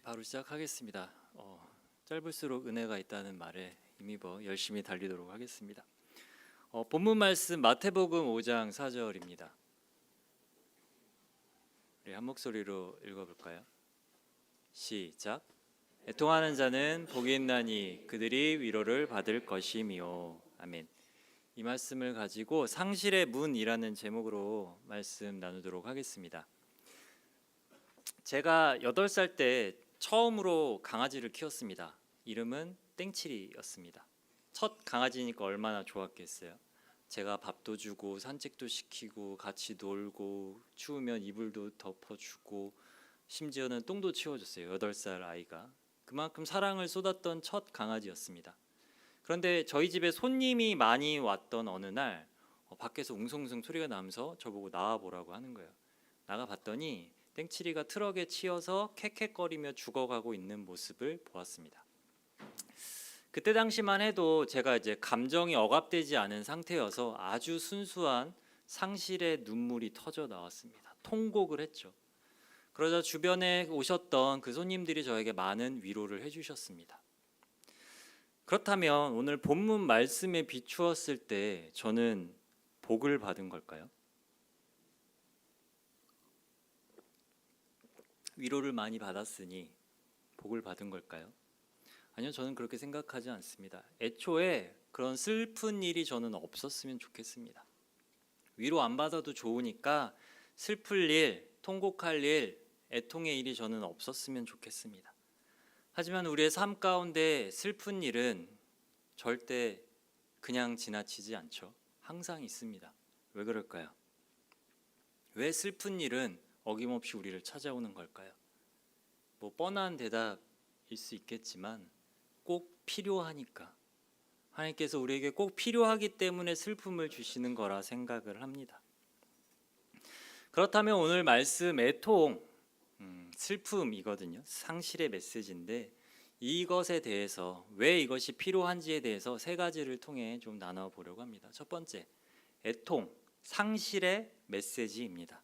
바로 시작하겠습니다. 짧을수록 은혜가 있다는 말에 힘입어 열심히 달리도록 하겠습니다. 본문 말씀 마태복음 5장 4절입니다. 우리 한 목소리로 읽어볼까요? 시작. 애통하는 자는 복이 있나니 그들이 위로를 받을 것이미요. 아멘. 이 말씀을 가지고 상실의 문이라는 제목으로 말씀 나누도록 하겠습니다. 제가 8살 때 처음으로 강아지를 키웠습니다. 이름은 땡칠이였습니다. 첫 강아지니까 얼마나 좋았겠어요. 제가 밥도 주고 산책도 시키고 같이 놀고 추우면 이불도 덮어주고 심지어는 똥도 치워줬어요. 8살 아이가. 그만큼 사랑을 쏟았던 첫 강아지였습니다. 그런데 저희 집에 손님이 많이 왔던 어느 날 밖에서 웅성웅성 소리가 나면서 저보고 나와보라고 하는 거예요. 나가봤더니 땡칠이가 트럭에 치여서 캑캑거리며 죽어가고 있는 모습을 보았습니다. 그때 당시만 해도 제가 이제 감정이 억압되지 않은 상태여서 아주 순수한 상실의 눈물이 터져 나왔습니다. 통곡을 했죠. 그러자 주변에 오셨던 그 손님들이 저에게 많은 위로를 해주셨습니다. 그렇다면 오늘 본문 말씀에 비추었을 때 저는 복을 받은 걸까요? 위로를 많이 받았으니 복을 받은 걸까요? 아니요, 저는 그렇게 생각하지 않습니다. 애초에 그런 슬픈 일이 저는 없었으면 좋겠습니다. 위로 안 받아도 좋으니까 슬플 일, 통곡할 일, 애통의 일이 저는 없었으면 좋겠습니다. 하지만 우리의 삶 가운데 슬픈 일은 절대 그냥 지나치지 않죠. 항상 있습니다. 왜 그럴까요? 왜 슬픈 일은 어김없이 우리를 찾아오는 걸까요? 뻔한 대답일 수 있겠지만 꼭 필요하니까, 하나님께서 우리에게 꼭 필요하기 때문에 슬픔을 주시는 거라 생각을 합니다. 그렇다면 오늘 말씀 애통, 슬픔이거든요. 상실의 메시지인데 이것에 대해서, 왜 이것이 필요한지에 대해서 세 가지를 통해 좀 나눠보려고 합니다. 첫 번째, 애통, 상실의 메시지입니다.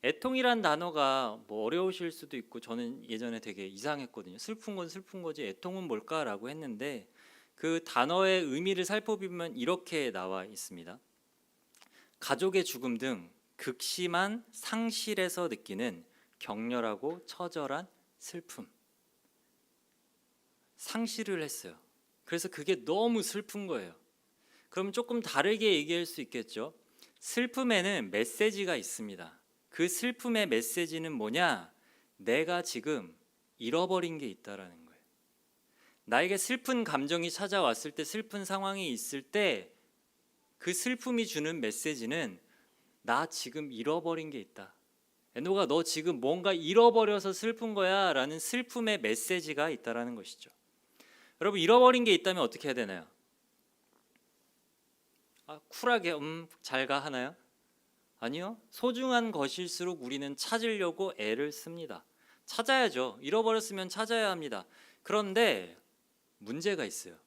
애통이란 단어가 어려우실 수도 있고 저는 예전에 되게 이상했거든요. 슬픈 건 슬픈 거지 애통은 뭘까라고 했는데 그 단어의 의미를 살펴보면 이렇게 나와 있습니다. 가족의 죽음 등 극심한 상실에서 느끼는 격렬하고 처절한 슬픔. 상실을 했어요. 그래서 그게 너무 슬픈 거예요. 그럼 조금 다르게 얘기할 수 있겠죠. 슬픔에는 메시지가 있습니다. 그 슬픔의 메시지는 뭐냐? 내가 지금 잃어버린 게 있다라는 거예요. 나에게 슬픈 감정이 찾아왔을 때, 슬픈 상황이 있을 때 그 슬픔이 주는 메시지는 나 지금 잃어버린 게 있다. 에노가 너 지금 뭔가 잃어버려서 슬픈 거야 라는 슬픔의 메시지가 있다라는 것이죠. 여러분, 잃어버린 게 있다면 어떻게 해야 되나요? 쿨하게 잘 가 하나요? 아니요. 소중한 것일수록 우리는 찾으려고 애를 씁니다. 찾아야죠. 잃어버렸으면 찾아야 합니다. 그런데 문제가 있어요.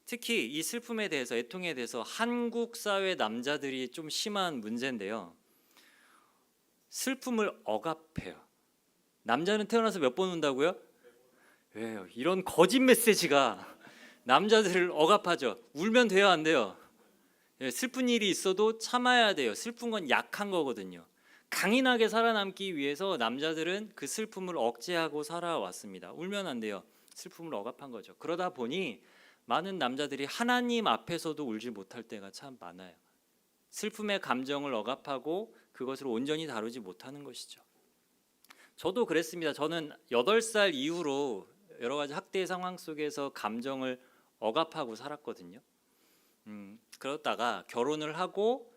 특히 이 슬픔에 대해서, 애통에 대해서 한국 사회 남자들이 좀 심한 문제인데요. 슬픔을 억압해요. 남자는 태어나서 몇 번 운다고요? 왜요? 이런 거짓 메시지가 남자들을 억압하죠. 울면 돼요, 안 돼요? 슬픈 일이 있어도 참아야 돼요. 슬픈 건 약한 거거든요. 강인하게 살아남기 위해서 남자들은 그 슬픔을 억제하고 살아왔습니다. 울면 안 돼요. 슬픔을 억압한 거죠. 그러다 보니 많은 남자들이 하나님 앞에서도 울지 못할 때가 참 많아요. 슬픔의 감정을 억압하고 그것을 온전히 다루지 못하는 것이죠. 저도 그랬습니다. 저는 8살 이후로 여러 가지 학대 상황 속에서 감정을 억압하고 살았거든요. 그러다가 결혼을 하고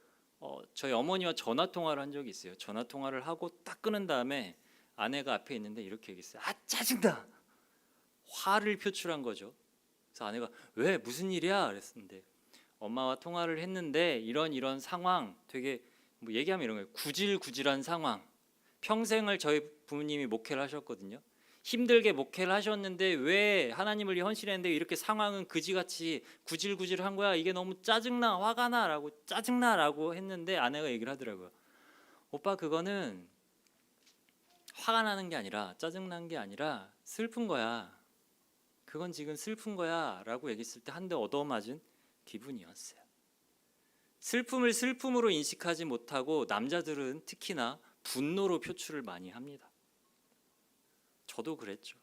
저희 어머니와 전화 통화를 한 적이 있어요. 전화 통화를 하고 딱 끊은 다음에 아내가 앞에 있는데 이렇게 얘기했어요. 짜증나! 화를 표출한 거죠. 그래서 아내가 왜 무슨 일이야? 그랬는데 엄마와 통화를 했는데 이런 상황, 되게 얘기하면 이런 거예요. 구질구질한 상황. 평생을 저희 부모님이 목회를 하셨거든요. 힘들게 목회를 하셨는데 왜 하나님을 위해 헌신했는데 이렇게 상황은 그지같이 구질구질한 거야. 이게 너무 짜증나, 화가 나라고, 짜증나라고 했는데 아내가 얘기를 하더라고요. 오빠, 그거는 화가 나는 게 아니라 짜증난 게 아니라 슬픈 거야. 그건 지금 슬픈 거야 라고 얘기했을 때 한 대 얻어맞은 기분이었어요. 슬픔을 슬픔으로 인식하지 못하고 남자들은 특히나 분노로 표출을 많이 합니다. 저도 그랬죠.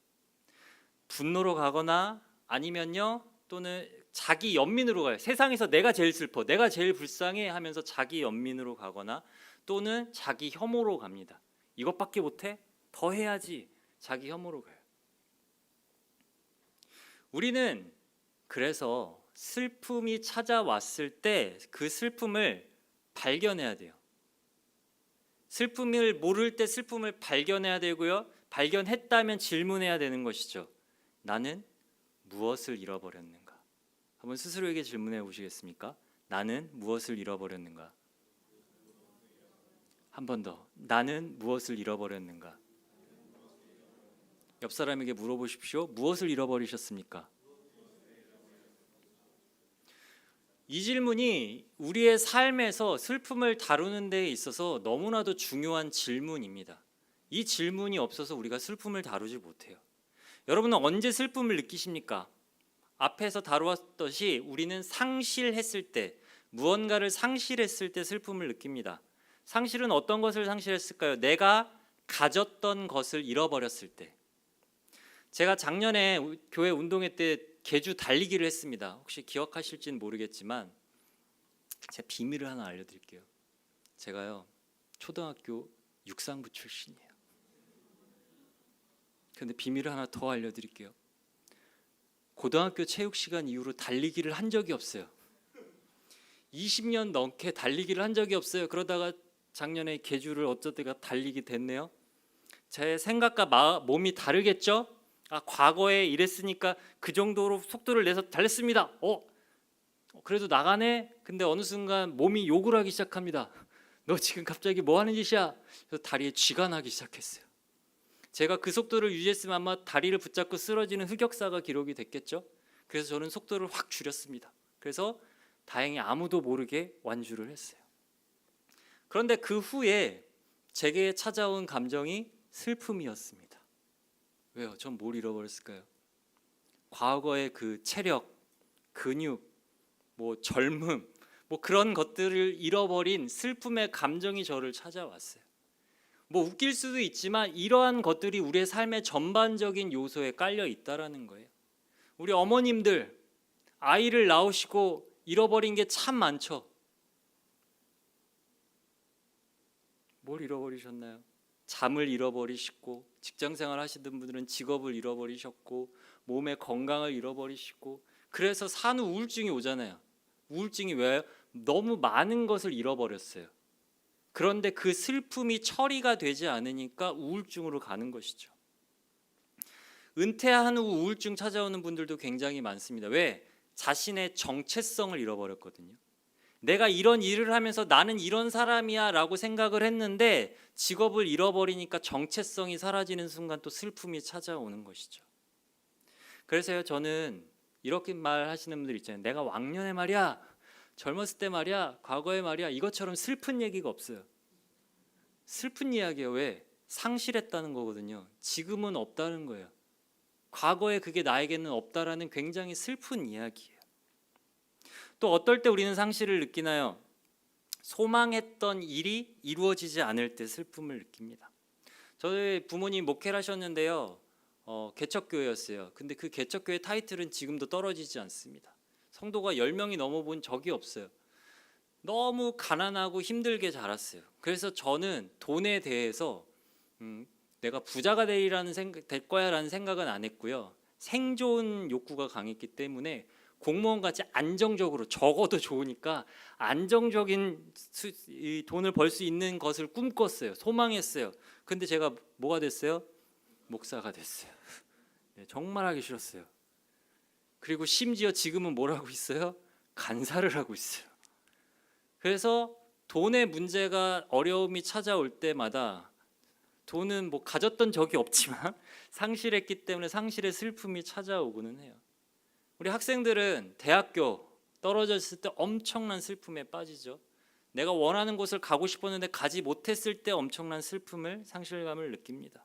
분노로 가거나 아니면요 또는 자기 연민으로 가요. 세상에서 내가 제일 슬퍼, 내가 제일 불쌍해 하면서 자기 연민으로 가거나 또는 자기 혐오로 갑니다. 이것밖에 못해? 더 해야지. 자기 혐오로 가요. 우리는 그래서 슬픔이 찾아왔을 때 그 슬픔을 발견해야 돼요. 슬픔을 모를 때 슬픔을 발견해야 되고요. 발견했다면 질문해야 되는 것이죠. 나는 무엇을 잃어버렸는가? 한번 스스로에게 질문해 보시겠습니까? 나는 무엇을 잃어버렸는가? 한 번 더. 나는 무엇을 잃어버렸는가? 옆 사람에게 물어보십시오. 무엇을 잃어버리셨습니까? 이 질문이 우리의 삶에서 슬픔을 다루는 데 있어서 너무나도 중요한 질문입니다. 이 질문이 없어서 우리가 슬픔을 다루지 못해요. 여러분은 언제 슬픔을 느끼십니까? 앞에서 다루었듯이 우리는 상실했을 때, 무언가를 상실했을 때 슬픔을 느낍니다. 상실은 어떤 것을 상실했을까요? 내가 가졌던 것을 잃어버렸을 때. 제가 작년에 교회 운동회 때 계주 달리기를 했습니다. 혹시 기억하실지는 모르겠지만 제가 비밀을 하나 알려드릴게요. 제가요 초등학교 육상부 출신이에요. 그런데 비밀을 하나 더 알려드릴게요. 고등학교 체육 시간 이후로 달리기를 한 적이 없어요. 20년 넘게 달리기를 한 적이 없어요. 그러다가 작년에 계주를 어쩌다가 달리게 됐네요. 제 생각과 몸이 다르겠죠? 과거에 이랬으니까 그 정도로 속도를 내서 달렸습니다. 그래도 나가네? 근데 어느 순간 몸이 욕을 하기 시작합니다. 너 지금 갑자기 뭐 하는 짓이야? 그래서 다리에 쥐가 나기 시작했어요. 제가 그 속도를 유지했으면 아마 다리를 붙잡고 쓰러지는 흑역사가 기록이 됐겠죠. 그래서 저는 속도를 확 줄였습니다. 그래서 다행히 아무도 모르게 완주를 했어요. 그런데 그 후에 제게 찾아온 감정이 슬픔이었습니다. 왜요? 전 뭘 잃어버렸을까요? 과거의 그 체력, 근육, 젊음, 그런 것들을 잃어버린 슬픔의 감정이 저를 찾아왔어요. 웃길 수도 있지만 이러한 것들이 우리의 삶의 전반적인 요소에 깔려 있다라는 거예요. 우리 어머님들 아이를 낳으시고 잃어버린 게 참 많죠. 뭘 잃어버리셨나요? 잠을 잃어버리시고, 직장생활 하시던 분들은 직업을 잃어버리셨고, 몸의 건강을 잃어버리시고, 그래서 산후 우울증이 오잖아요. 우울증이 왜요? 너무 많은 것을 잃어버렸어요. 그런데 그 슬픔이 처리가 되지 않으니까 우울증으로 가는 것이죠. 은퇴한 후 우울증 찾아오는 분들도 굉장히 많습니다. 왜? 자신의 정체성을 잃어버렸거든요. 내가 이런 일을 하면서 나는 이런 사람이야 라고 생각을 했는데 직업을 잃어버리니까 정체성이 사라지는 순간 또 슬픔이 찾아오는 것이죠. 그래서요, 저는 이렇게 말하시는 분들 있잖아요. 내가 왕년에 말이야, 젊었을 때 말이야, 과거에 말이야, 이것처럼 슬픈 얘기가 없어요. 슬픈 이야기예요. 왜? 상실했다는 거거든요. 지금은 없다는 거예요. 과거에 그게 나에게는 없다라는 굉장히 슬픈 이야기예요. 또 어떨 때 우리는 상실을 느끼나요? 소망했던 일이 이루어지지 않을 때 슬픔을 느낍니다. 저희 부모님 목회를 하셨는데요, 개척교회였어요. 근데 그 개척교회 타이틀은 지금도 떨어지지 않습니다. 성도가 10명이 넘어본 적이 없어요. 너무 가난하고 힘들게 자랐어요. 그래서 저는 돈에 대해서 내가 부자가 될 거야라는 생각은 안 했고요. 생존 욕구가 강했기 때문에 공무원같이 안정적으로, 적어도 좋으니까 안정적인 돈을 벌 수 있는 것을 꿈꿨어요. 소망했어요. 근데 제가 뭐가 됐어요? 목사가 됐어요. 네, 정말 하기 싫었어요. 그리고 심지어 지금은 뭘 하고 있어요? 간사를 하고 있어요. 그래서 돈의 문제가, 어려움이 찾아올 때마다 돈은 가졌던 적이 없지만 상실했기 때문에 상실의 슬픔이 찾아오고는 해요. 우리 학생들은 대학교 떨어졌을 때 엄청난 슬픔에 빠지죠. 내가 원하는 곳을 가고 싶었는데 가지 못했을 때 엄청난 슬픔을, 상실감을 느낍니다.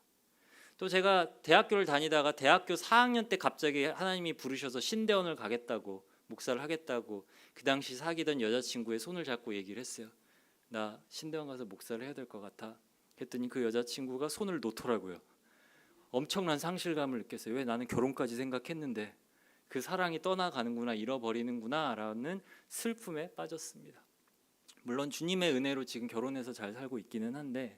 또 제가 대학교를 다니다가 대학교 4학년 때 갑자기 하나님이 부르셔서 신대원을 가겠다고, 목사를 하겠다고 그 당시 사귀던 여자친구의 손을 잡고 얘기를 했어요. 나 신대원 가서 목사를 해야 될 것 같아. 그랬더니 그 여자친구가 손을 놓더라고요. 엄청난 상실감을 느꼈어요. 왜 나는 결혼까지 생각했는데 그 사랑이 떠나가는구나, 잃어버리는구나 라는 슬픔에 빠졌습니다. 물론 주님의 은혜로 지금 결혼해서 잘 살고 있기는 한데,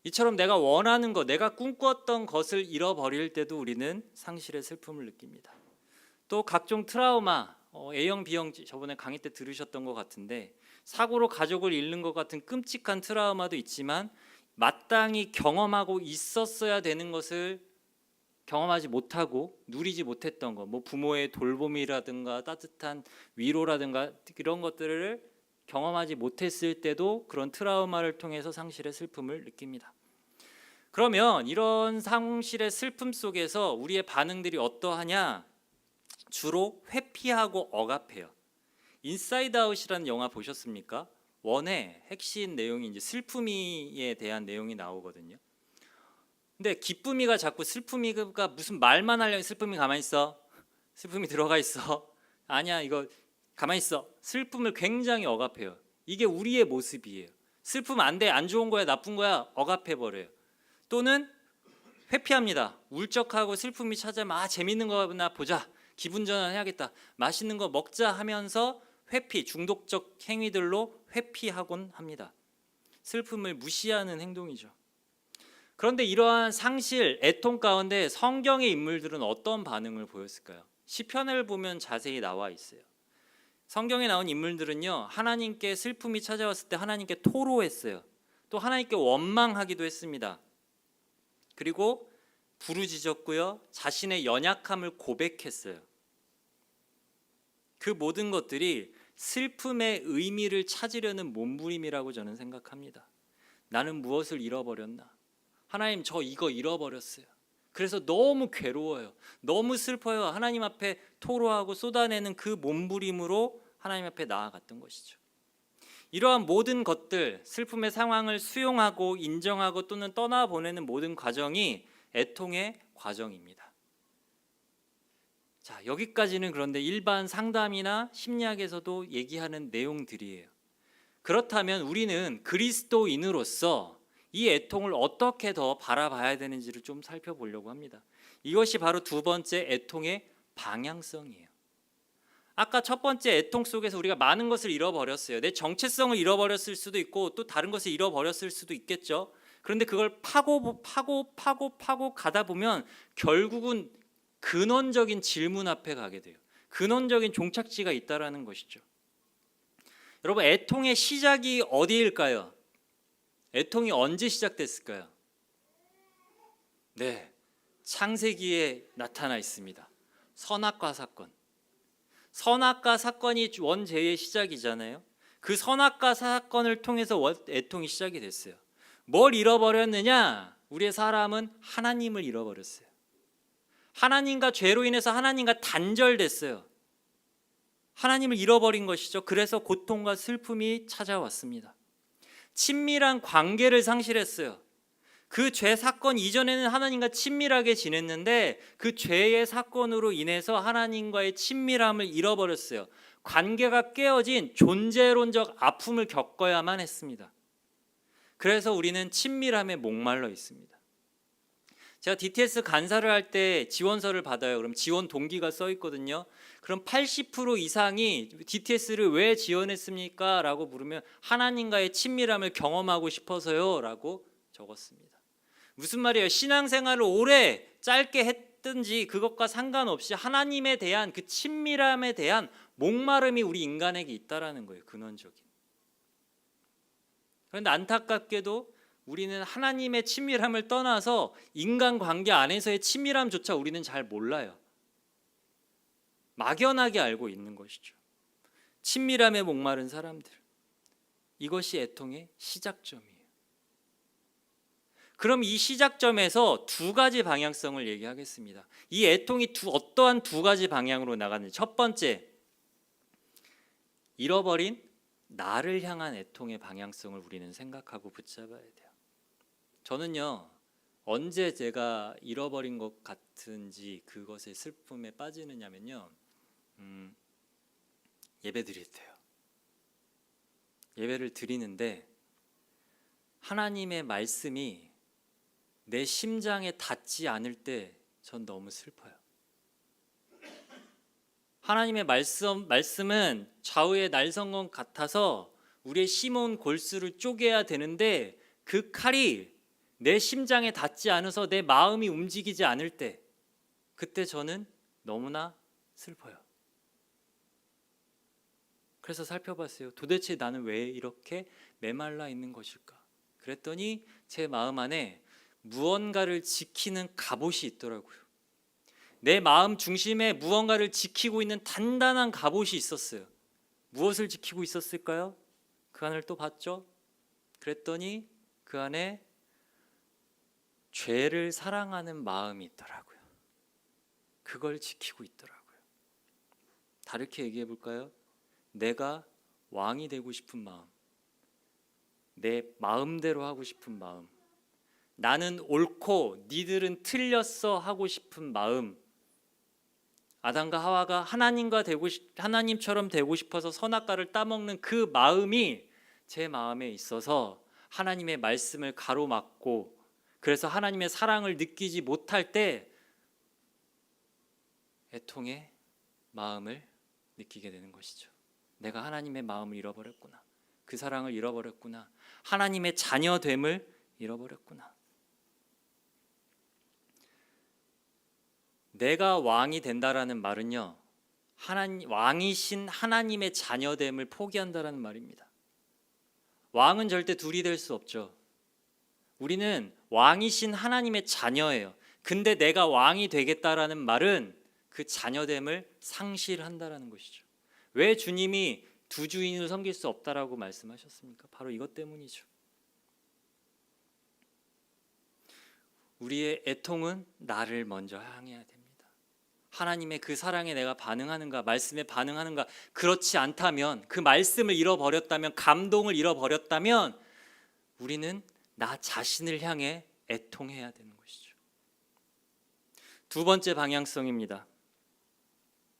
이처럼 내가 원하는 것, 내가 꿈꿨던 것을 잃어버릴 때도 우리는 상실의 슬픔을 느낍니다. 또 각종 트라우마, A형, B형 저번에 강의 때 들으셨던 것 같은데, 사고로 가족을 잃는 것 같은 끔찍한 트라우마도 있지만 마땅히 경험하고 있었어야 되는 것을 경험하지 못하고 누리지 못했던 것, 뭐 부모의 돌봄이라든가 따뜻한 위로라든가 이런 것들을 경험하지 못했을 때도 그런 트라우마를 통해서 상실의 슬픔을 느낍니다. 그러면 이런 상실의 슬픔 속에서 우리의 반응들이 어떠하냐? 주로 회피하고 억압해요. 인사이드 아웃이라는 영화 보셨습니까? 원의 핵심 내용이 이제 슬픔이에 대한 내용이 나오거든요. 근데 기쁨이가 자꾸 슬픔이가 무슨 말만 하려면 슬픔이 가만히 있어. 슬픔이 들어가 있어. 아니야, 이거 가만히 있어. 슬픔을 굉장히 억압해요. 이게 우리의 모습이에요. 슬픔 안 돼, 안 좋은 거야, 나쁜 거야, 억압해버려요. 또는 회피합니다. 울적하고 슬픔이 찾아오면 재밌는 거나 보자, 기분 전환해야겠다, 맛있는 거 먹자 하면서 회피, 중독적 행위들로 회피하곤 합니다. 슬픔을 무시하는 행동이죠. 그런데 이러한 상실, 애통 가운데 성경의 인물들은 어떤 반응을 보였을까요? 시편을 보면 자세히 나와 있어요. 성경에 나온 인물들은요, 하나님께 슬픔이 찾아왔을 때 하나님께 토로했어요. 또 하나님께 원망하기도 했습니다. 그리고 부르짖었고요, 자신의 연약함을 고백했어요. 그 모든 것들이 슬픔의 의미를 찾으려는 몸부림이라고 저는 생각합니다. 나는 무엇을 잃어버렸나? 하나님, 저 이거 잃어버렸어요. 그래서 너무 괴로워요. 너무 슬퍼요. 하나님 앞에 토로하고 쏟아내는 그 몸부림으로 하나님 앞에 나아갔던 것이죠. 이러한 모든 것들, 슬픔의 상황을 수용하고 인정하고 또는 떠나보내는 모든 과정이 애통의 과정입니다. 자, 여기까지는 그런데 일반 상담이나 심리학에서도 얘기하는 내용들이에요. 그렇다면 우리는 그리스도인으로서 이 애통을 어떻게 더 바라봐야 되는지를 좀 살펴보려고 합니다. 이것이 바로 두 번째 애통의 방향성이에요. 아까 첫 번째 애통 속에서 우리가 많은 것을 잃어버렸어요. 내 정체성을 잃어버렸을 수도 있고 또 다른 것을 잃어버렸을 수도 있겠죠. 그런데 그걸 파고 가다 보면 결국은 근원적인 질문 앞에 가게 돼요. 근원적인 종착지가 있다라는 것이죠. 여러분, 애통의 시작이 어디일까요? 애통이 언제 시작됐을까요? 네, 창세기에 나타나 있습니다. 선악과 사건. 선악과 사건이 원죄의 시작이잖아요. 그 선악과 사건을 통해서 애통이 시작이 됐어요. 뭘 잃어버렸느냐? 우리의 사람은 하나님을 잃어버렸어요. 하나님과 죄로 인해서 하나님과 단절됐어요. 하나님을 잃어버린 것이죠. 그래서 고통과 슬픔이 찾아왔습니다. 친밀한 관계를 상실했어요. 그 죄 사건 이전에는 하나님과 친밀하게 지냈는데 그 죄의 사건으로 인해서 하나님과의 친밀함을 잃어버렸어요. 관계가 깨어진 존재론적 아픔을 겪어야만 했습니다. 그래서 우리는 친밀함에 목말라 있습니다. 제가 DTS 간사를 할 때 지원서를 받아요. 그럼 지원 동기가 써 있거든요. 그럼 80% 이상이 DTS를 왜 지원했습니까? 라고 물으면 하나님과의 친밀함을 경험하고 싶어서요 라고 적었습니다. 무슨 말이에요? 신앙생활을 오래 짧게 했든지 그것과 상관없이 하나님에 대한 그 친밀함에 대한 목마름이 우리 인간에게 있다라는 거예요. 근원적인. 그런데 안타깝게도 우리는 하나님의 친밀함을 떠나서 인간관계 안에서의 친밀함조차 우리는 잘 몰라요. 막연하게 알고 있는 것이죠. 친밀함에 목마른 사람들. 이것이 애통의 시작점이에요. 그럼 이 시작점에서 두 가지 방향성을 얘기하겠습니다. 이 애통이 어떠한 두 가지 방향으로 나가는지. 첫 번째, 잃어버린 나를 향한 애통의 방향성을 우리는 생각하고 붙잡아야 돼요. 저는요, 언제 제가 잃어버린 것 같은지 그것의 슬픔에 빠지느냐면요, 예배 드릴 때요. 예배를 드리는데 하나님의 말씀이 내 심장에 닿지 않을 때 전 너무 슬퍼요. 하나님의 말씀은 좌우의 날성건 같아서 우리의 심어온 골수를 쪼개야 되는데 그 칼이 내 심장에 닿지 않아서 내 마음이 움직이지 않을 때, 그때 저는 너무나 슬퍼요. 그래서 살펴봤어요. 도대체 나는 왜 이렇게 메말라 있는 것일까? 그랬더니 제 마음 안에 무언가를 지키는 갑옷이 있더라고요. 내 마음 중심에 무언가를 지키고 있는 단단한 갑옷이 있었어요. 무엇을 지키고 있었을까요? 그 안을 또 봤죠. 그랬더니 그 안에 죄를 사랑하는 마음이 있더라고요. 그걸 지키고 있더라고요. 다르게 얘기해 볼까요? 내가 왕이 되고 싶은 마음, 내 마음대로 하고 싶은 마음, 나는 옳고 니들은 틀렸어 하고 싶은 마음, 아담과 하와가 하나님처럼 되고 싶어서 선악과를 따먹는 그 마음이 제 마음에 있어서 하나님의 말씀을 가로막고, 그래서 하나님의 사랑을 느끼지 못할 때 애통의 마음을 느끼게 되는 것이죠. 내가 하나님의 마음을 잃어버렸구나. 그 사랑을 잃어버렸구나. 하나님의 자녀됨을 잃어버렸구나. 내가 왕이 된다라는 말은요, 왕이신 하나님의 자녀됨을 포기한다라는 말입니다. 왕은 절대 둘이 될 수 없죠. 우리는 왕이신 하나님의 자녀예요. 근데 내가 왕이 되겠다라는 말은 그 자녀됨을 상실한다라는 것이죠. 왜 주님이 두 주인을 섬길 수 없다라고 말씀하셨습니까? 바로 이것 때문이죠. 우리의 애통은 나를 먼저 향해야 됩니다. 하나님의 그 사랑에 내가 반응하는가, 말씀에 반응하는가. 그렇지 않다면, 그 말씀을 잃어버렸다면, 감동을 잃어버렸다면 우리는 나 자신을 향해 애통해야 되는 것이죠. 두 번째 방향성입니다.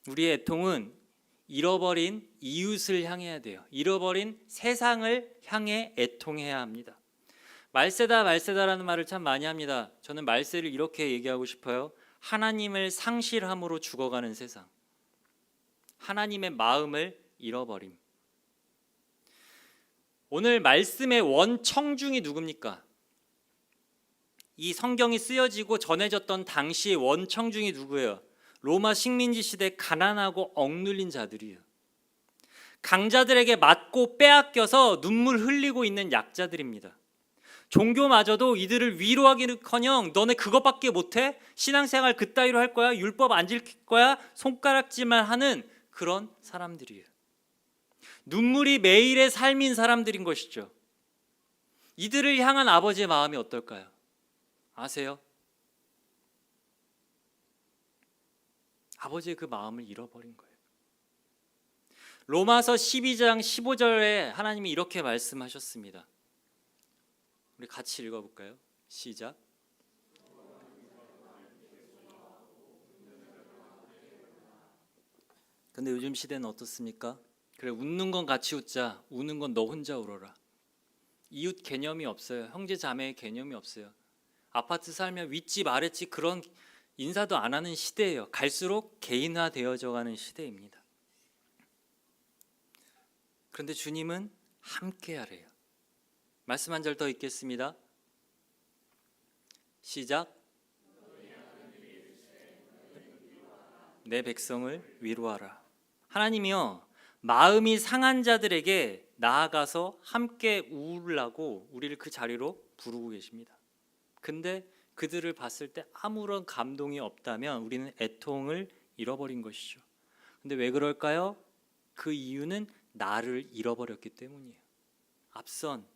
우리의 애통은 잃어버린 이웃을 향해야 돼요. 잃어버린 세상을 향해 애통해야 합니다. 말세다라는 말을 참 많이 합니다. 저는 말세를 이렇게 얘기하고 싶어요. 하나님을 상실함으로 죽어가는 세상, 하나님의 마음을 잃어버림. 오늘 말씀의 원청중이 누굽니까? 이 성경이 쓰여지고 전해졌던 당시의 원청중이 누구예요? 로마 식민지 시대 가난하고 억눌린 자들이에요. 강자들에게 맞고 빼앗겨서 눈물 흘리고 있는 약자들입니다. 종교마저도 이들을 위로하기는커녕 너네 그것밖에 못해? 신앙생활 그따위로 할 거야? 율법 안 지킬 거야? 손가락질만 하는 그런 사람들이에요. 눈물이 매일의 삶인 사람들인 것이죠. 이들을 향한 아버지의 마음이 어떨까요? 아세요? 아버지의 그 마음을 잃어버린 거예요. 로마서 12장 15절에 하나님이 이렇게 말씀하셨습니다. 우리 같이 읽어볼까요? 시작. 근데 요즘 시대는 어떻습니까? 그래, 웃는 건 같이 웃자, 우는 건 너 혼자 울어라. 이웃 개념이 없어요. 형제 자매의 개념이 없어요. 아파트 살면 윗집 아랫집 그런 인사도 안 하는 시대예요. 갈수록 개인화되어져 가는 시대입니다. 그런데 주님은 함께 하래요. 말씀 한 절 더 읽겠습니다. 시작. 내 백성을 위로하라. 하나님이요, 마음이 상한 자들에게 나아가서 함께 우우라고 우리를 그 자리로 부르고 계십니다. 근데 그들을 봤을 때 아무런 감동이 없다면 우리는 애통을 잃어버린 것이죠. 근데 왜 그럴까요? 그 이유는 나를 잃어버렸기 때문이에요. 앞선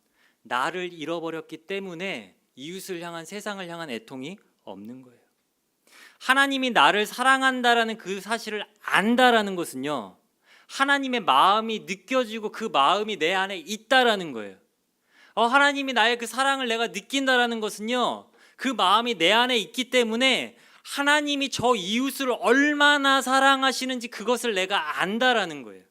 나를 잃어버렸기 때문에 이웃을 향한, 세상을 향한 애통이 없는 거예요. 하나님이 나를 사랑한다라는 그 사실을 안다라는 것은요, 하나님의 마음이 느껴지고 그 마음이 내 안에 있다라는 거예요. 하나님이 나의 그 사랑을 내가 느낀다라는 것은요, 그 마음이 내 안에 있기 때문에 하나님이 저 이웃을 얼마나 사랑하시는지 그것을 내가 안다라는 거예요.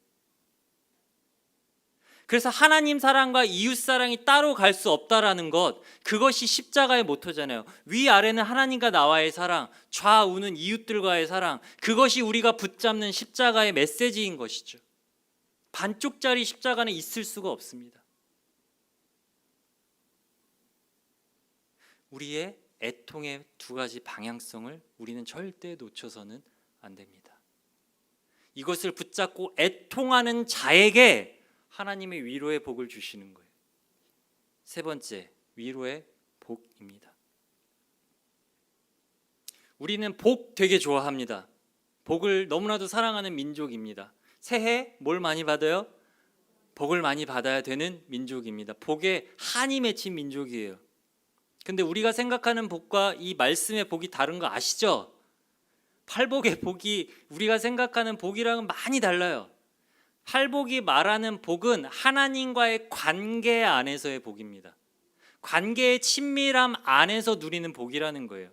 그래서 하나님 사랑과 이웃 사랑이 따로 갈 수 없다라는 것, 그것이 십자가의 모토잖아요. 위아래는 하나님과 나와의 사랑, 좌우는 이웃들과의 사랑, 그것이 우리가 붙잡는 십자가의 메시지인 것이죠. 반쪽짜리 십자가는 있을 수가 없습니다. 우리의 애통의 두 가지 방향성을 우리는 절대 놓쳐서는 안 됩니다. 이것을 붙잡고 애통하는 자에게 하나님의 위로의 복을 주시는 거예요. 세 번째, 위로의 복입니다. 우리는 복 되게 좋아합니다. 복을 너무나도 사랑하는 민족입니다. 새해 뭘 많이 받아요? 복을 많이 받아야 되는 민족입니다. 복에 한이 맺힌 민족이에요. 근데 우리가 생각하는 복과 이 말씀의 복이 다른 거 아시죠? 팔복의 복이 우리가 생각하는 복이랑은 많이 달라요. 팔복이 말하는 복은 하나님과의 관계 안에서의 복입니다. 관계의 친밀함 안에서 누리는 복이라는 거예요.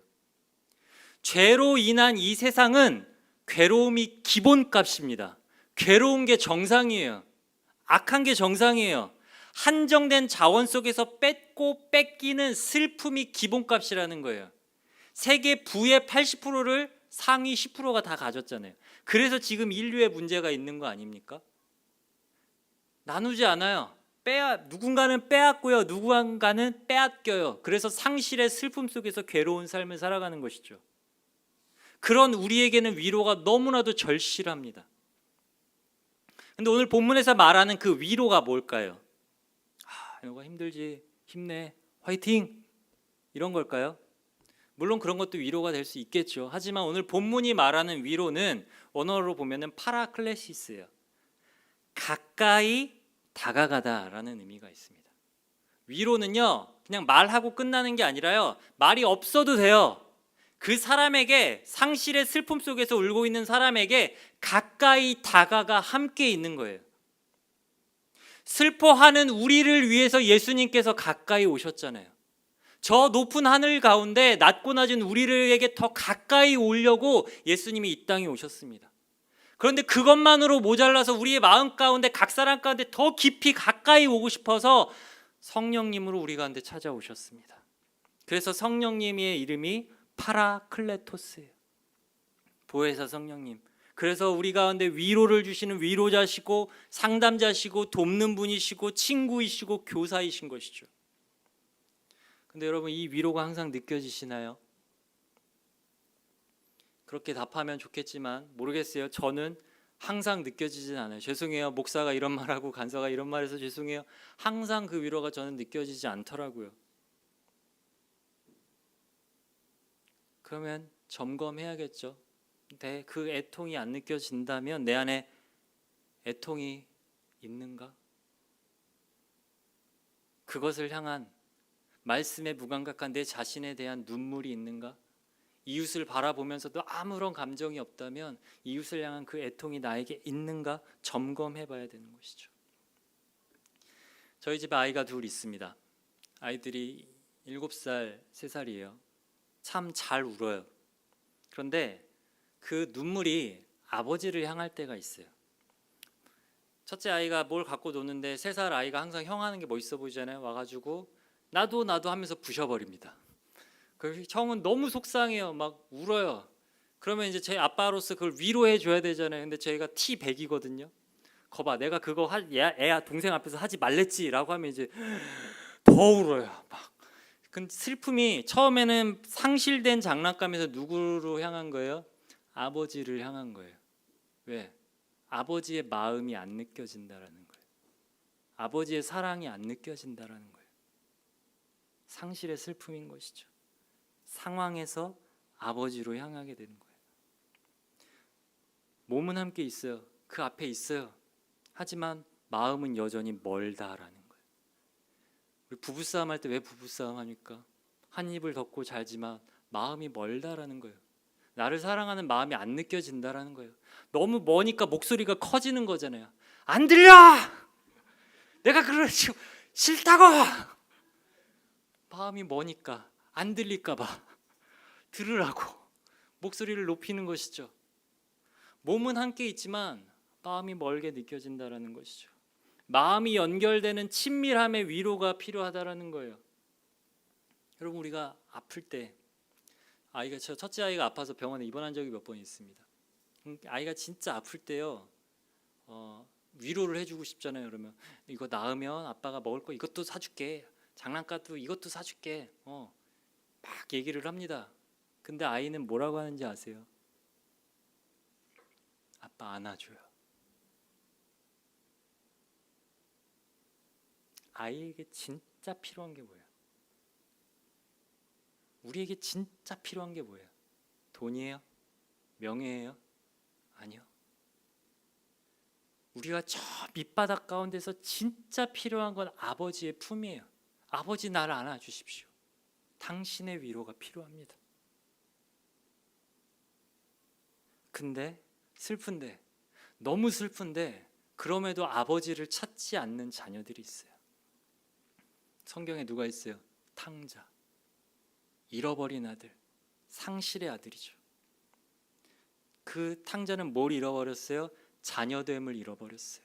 죄로 인한 이 세상은 괴로움이 기본값입니다. 괴로운 게 정상이에요. 악한 게 정상이에요. 한정된 자원 속에서 뺏고 뺏기는 슬픔이 기본값이라는 거예요. 세계 부의 80%를 상위 10%가 다 가졌잖아요. 그래서 지금 인류의 문제가 있는 거 아닙니까? 나누지 않아요. 누군가는 빼앗고요, 누군가는 빼앗겨요. 그래서 상실의 슬픔 속에서 괴로운 삶을 살아가는 것이죠. 그런 우리에게는 위로가 너무나도 절실합니다. 근데 오늘 본문에서 말하는 그 위로가 뭘까요? 너가 힘들지, 힘내, 화이팅, 이런 걸까요? 물론 그런 것도 위로가 될 수 있겠죠. 하지만 오늘 본문이 말하는 위로는 원어로 보면은 파라클레시스예요. 가까이 다가가다라는 의미가 있습니다. 위로는요, 그냥 말하고 끝나는 게 아니라요, 말이 없어도 돼요. 그 사람에게, 상실의 슬픔 속에서 울고 있는 사람에게 가까이 다가가 함께 있는 거예요. 슬퍼하는 우리를 위해서 예수님께서 가까이 오셨잖아요. 저 높은 하늘 가운데 낮고 낮은 우리에게 더 가까이 오려고 예수님이 이 땅에 오셨습니다. 그런데 그것만으로 모자라서 우리의 마음 가운데, 각 사람 가운데 더 깊이 가까이 오고 싶어서 성령님으로 우리 가운데 찾아오셨습니다. 그래서 성령님의 이름이 파라클레토스예요. 보혜사 성령님. 그래서 우리 가운데 위로를 주시는 위로자시고 상담자시고 돕는 분이시고 친구이시고 교사이신 것이죠. 근데 여러분, 이 위로가 항상 느껴지시나요? 그렇게 답하면 좋겠지만 모르겠어요. 저는 항상 느껴지진 않아요. 죄송해요. 목사가 이런 말하고 간사가 이런 말해서 죄송해요. 항상 그 위로가 저는 느껴지지 않더라고요. 그러면 점검해야겠죠. 근데 그 애통이 안 느껴진다면 내 안에 애통이 있는가? 그것을 향한 말씀에 무감각한 내 자신에 대한 눈물이 있는가? 이웃을 바라보면서도 아무런 감정이 없다면 이웃을 향한 그 애통이 나에게 있는가 점검해 봐야 되는 것이죠. 저희 집에 아이가 둘 있습니다. 아이들이 7살, 3살이에요. 참 잘 울어요. 그런데 그 눈물이 아버지를 향할 때가 있어요. 첫째 아이가 뭘 갖고 노는데 3살 아이가 항상 형 하는 게 멋있어 보이잖아요. 와가지고 나도 하면서 부셔버립니다. 그 형은 너무 속상해요. 막 울어요. 그러면 이제 제 아빠로서 그걸 위로해 줘야 되잖아요. 근데 저희가 T100이거든요. 거봐, 내가 그거 애야 동생 앞에서 하지 말랬지라고 하면 이제 더 울어요. 막. 그 슬픔이 처음에는 상실된 장난감에서 누구로 향한 거예요? 아버지를 향한 거예요. 왜? 아버지의 마음이 안 느껴진다라는 거예요. 아버지의 사랑이 안 느껴진다라는 거예요. 상실의 슬픔인 것이죠. 상황에서 아버지로 향하게 되는 거예요. 몸은 함께 있어요. 그 앞에 있어요. 하지만 마음은 여전히 멀다라는 거예요. 우리 부부싸움 할 때 왜 부부싸움 합니까? 한 입을 덮고 자지만 마음이 멀다라는 거예요. 나를 사랑하는 마음이 안 느껴진다라는 거예요. 너무 머니까 목소리가 커지는 거잖아요. 안 들려! 내가 그러지 싫다고! 마음이 머니까 안 들릴까 봐 들으라고 목소리를 높이는 것이죠. 몸은 함께 있지만 마음이 멀게 느껴진다라는 것이죠. 마음이 연결되는 친밀함의 위로가 필요하다라는 거예요. 여러분, 우리가 아플 때 저 첫째 아이가 아파서 병원에 입원한 적이 몇 번 있습니다. 아이가 진짜 아플 때요, 위로를 해주고 싶잖아요. 그러면 이거 나으면 아빠가 먹을 거 이것도 사줄게, 장난감도 이것도 사줄게, 막 얘기를 합니다. 근데 아이는 뭐라고 하는지 아세요? 아빠 안아줘요. 아이에게 진짜 필요한 게 뭐예요? 우리에게 진짜 필요한 게 뭐예요? 돈이에요? 명예예요? 아니요. 우리가 저 밑바닥 가운데서 진짜 필요한 건 아버지의 품이에요. 아버지 나를 안아주십시오. 당신의 위로가 필요합니다. 근데 슬픈데, 너무 슬픈데 그럼에도 아버지를 찾지 않는 자녀들이 있어요. 성경에 누가 있어요? 탕자, 잃어버린 아들, 상실의 아들이죠. 그 탕자는 뭘 잃어버렸어요? 자녀됨을 잃어버렸어요.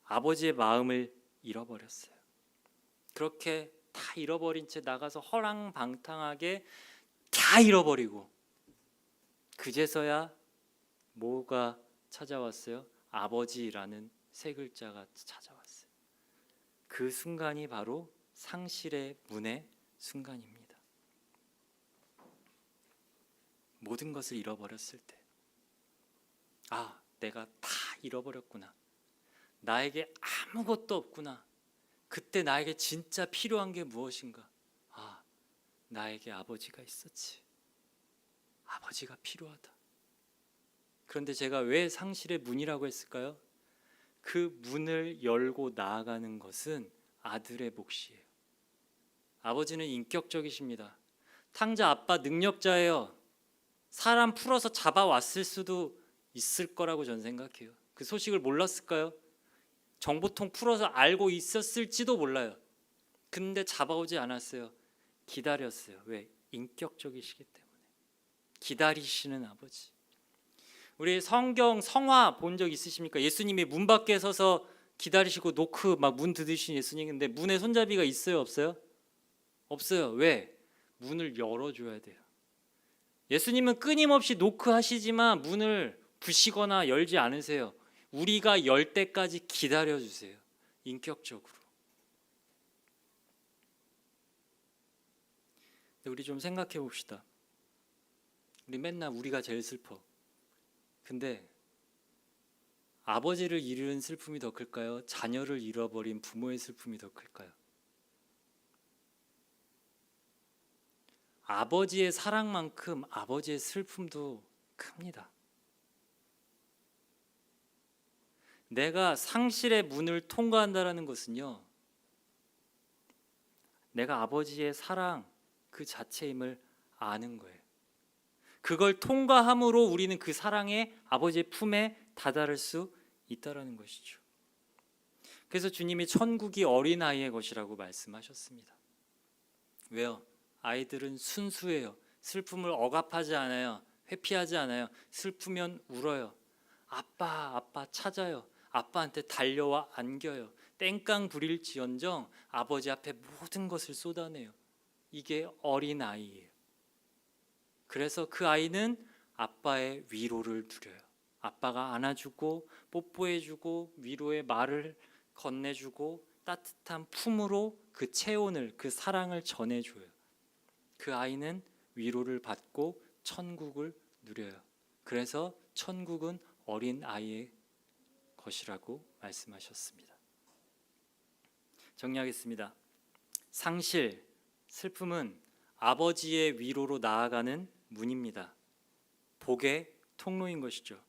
아버지의 마음을 잃어버렸어요. 그렇게 다 잃어버린 채 나가서 허랑방탕하게 다 잃어버리고, 그제서야 뭐가 찾아왔어요? 아버지라는 세 글자가 찾아왔어요. 그 순간이 바로 상실의 문의 순간입니다. 모든 것을 잃어버렸을 때, 내가 다 잃어버렸구나, 나에게 아무것도 없구나, 그때 나에게 진짜 필요한 게 무엇인가? 나에게 아버지가 있었지. 아버지가 필요하다. 그런데 제가 왜 상실의 문이라고 했을까요? 그 문을 열고 나아가는 것은 아들의 몫이에요. 아버지는 인격적이십니다. 탕자 아빠 능력자예요. 사람 풀어서 잡아왔을 수도 있을 거라고 저는 생각해요. 그 소식을 몰랐을까요? 정보통 풀어서 알고 있었을지도 몰라요. 근데 잡아오지 않았어요. 기다렸어요. 왜? 인격적이시기 때문에. 기다리시는 아버지. 우리 성경 성화 본 적 있으십니까? 예수님이 문 밖에 서서 기다리시고 노크 막 문 닫으신 예수님인데 문에 손잡이가 있어요, 없어요? 없어요. 왜? 문을 열어줘야 돼요. 예수님은 끊임없이 노크하시지만 문을 부시거나 열지 않으세요. 우리가 열 때까지 기다려주세요. 인격적으로. 우리 좀 생각해 봅시다. 우리 맨날 우리가 제일 슬퍼. 근데 아버지를 잃은 슬픔이 더 클까요? 자녀를 잃어버린 부모의 슬픔이 더 클까요? 아버지의 사랑만큼 아버지의 슬픔도 큽니다. 내가 상실의 문을 통과한다는 것은요, 내가 아버지의 사랑 그 자체임을 아는 거예요. 그걸 통과함으로 우리는 그 사랑의 아버지의 품에 다다를 수 있다는 것이죠. 그래서 주님이 천국이 어린아이의 것이라고 말씀하셨습니다. 왜요? 아이들은 순수해요. 슬픔을 억압하지 않아요. 회피하지 않아요. 슬프면 울어요. 아빠 찾아요. 아빠한테 달려와 안겨요. 땡깡 부릴지언정 아버지 앞에 모든 것을 쏟아내요. 이게 어린아이예요. 그래서 그 아이는 아빠의 위로를 누려요. 아빠가 안아주고 뽀뽀해주고 위로의 말을 건네주고 따뜻한 품으로 그 체온을, 그 사랑을 전해줘요. 그 아이는 위로를 받고 천국을 누려요. 그래서 천국은 어린 아이의 것이라고 말씀하셨습니다. 정리하겠습니다. 상실, 슬픔은 아버지의 위로로 나아가는 문입니다. 복의 통로인 것이죠.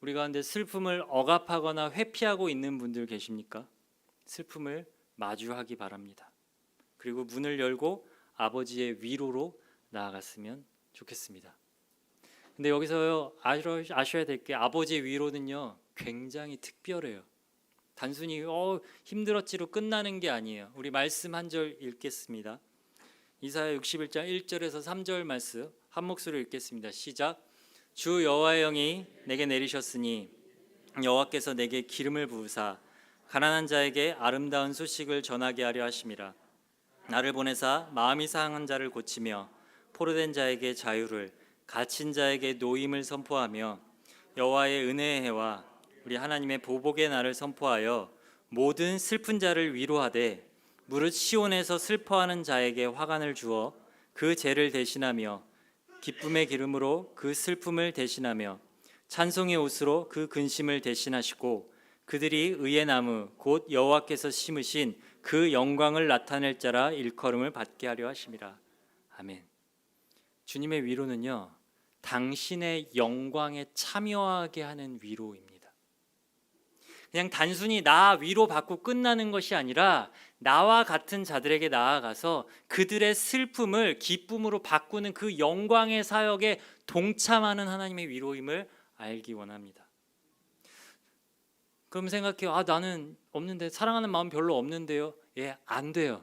우리 가운데 슬픔을 억압하거나 회피하고 있는 분들 계십니까? 슬픔을 마주하기 바랍니다. 그리고 문을 열고 아버지의 위로로 나아갔으면 좋겠습니다. 근데 여기서요 아셔야 될 게 아버지의 위로는요 굉장히 특별해요. 단순히 힘들었지로 끝나는 게 아니에요. 우리 말씀 한 절 읽겠습니다. 이사야 61장 1절에서 3절 말씀 한 목소리로 읽겠습니다. 시작. 주 여호와의 영이 내게 내리셨으니 여호와께서 내게 기름을 부으사 가난한 자에게 아름다운 소식을 전하게 하려 하심이라. 나를 보내사 마음이 상한 자를 고치며 포로된 자에게 자유를, 갇힌 자에게 노임을 선포하며 여호와의 은혜의 해와 우리 하나님의 보복의 날을 선포하여 모든 슬픈 자를 위로하되 무릇 시온에서 슬퍼하는 자에게 화관을 주어 그 죄를 대신하며 기쁨의 기름으로 그 슬픔을 대신하며 찬송의 옷으로 그 근심을 대신하시고 그들이 의의 나무 곧 여호와께서 심으신 그 영광을 나타낼 자라 일컬음을 받게 하려 하심이라. 아멘. 주님의 위로는요 당신의 영광에 참여하게 하는 위로입니다. 그냥 단순히 나 위로받고 끝나는 것이 아니라 나와 같은 자들에게 나아가서 그들의 슬픔을 기쁨으로 바꾸는 그 영광의 사역에 동참하는 하나님의 위로임을 알기 원합니다. 그럼 생각해요. 나는 없는데, 사랑하는 마음 별로 없는데요. 안 돼요.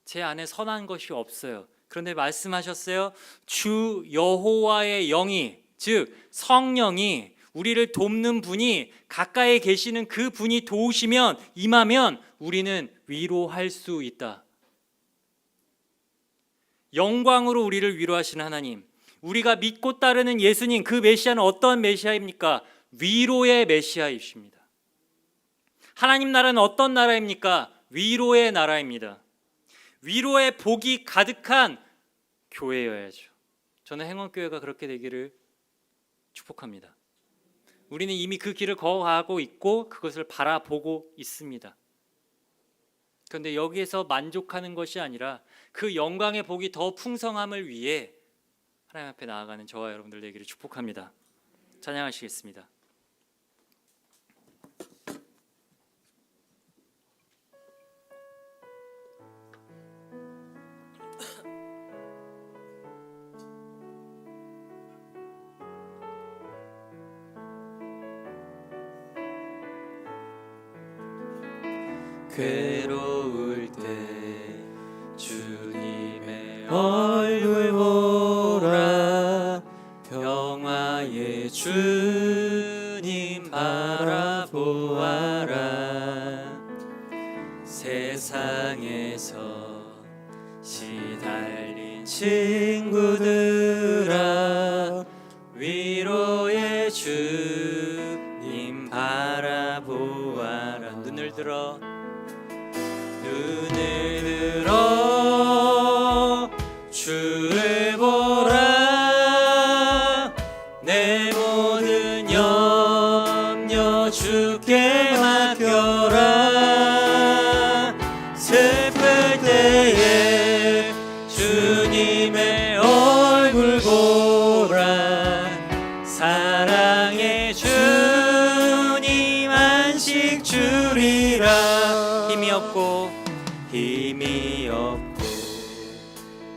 제 안에 선한 것이 없어요. 그런데 말씀하셨어요. 주 여호와의 영이, 즉 성령이, 우리를 돕는 분이 가까이 계시는 그 분이 도우시면, 임하면 우리는 위로할 수 있다. 영광으로 우리를 위로하시는 하나님, 우리가 믿고 따르는 예수님, 그 메시아는 어떤 메시아입니까? 위로의 메시아이십니다. 하나님 나라는 어떤 나라입니까? 위로의 나라입니다. 위로의 복이 가득한 교회여야죠. 저는 행원교회가 그렇게 되기를 축복합니다. 우리는 이미 그 길을 걸어가고 있고 그것을 바라보고 있습니다. 그런데 여기에서 만족하는 것이 아니라 그 영광의 복이 더 풍성함을 위해 하나님 앞에 나아가는 저와 여러분들 되기를 축복합니다. 찬양하시겠습니다. 괴로울 때 주님의 얼굴 보라, 평화의 주님 바라보아라. 세상에서 시달린 친구들아, 위로의 주님 바라보아라. 눈을 들어 주를 보라. 내 모든 염려 주께 맡겨라. 슬플 때에 주님의 얼굴 보라. 사랑의 주님 안식 주리라. 힘이 없고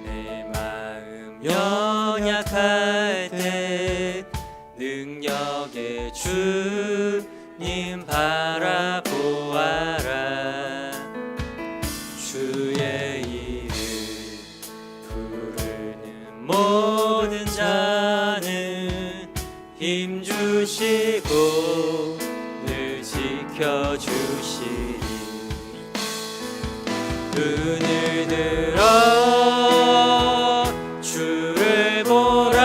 내 마음 연약할 때 능력의 주님 바라보아라. 주의 이름 부르는 모든 자는 힘주시고 늘 지켜주시리. 눈을 들어 주를 보라.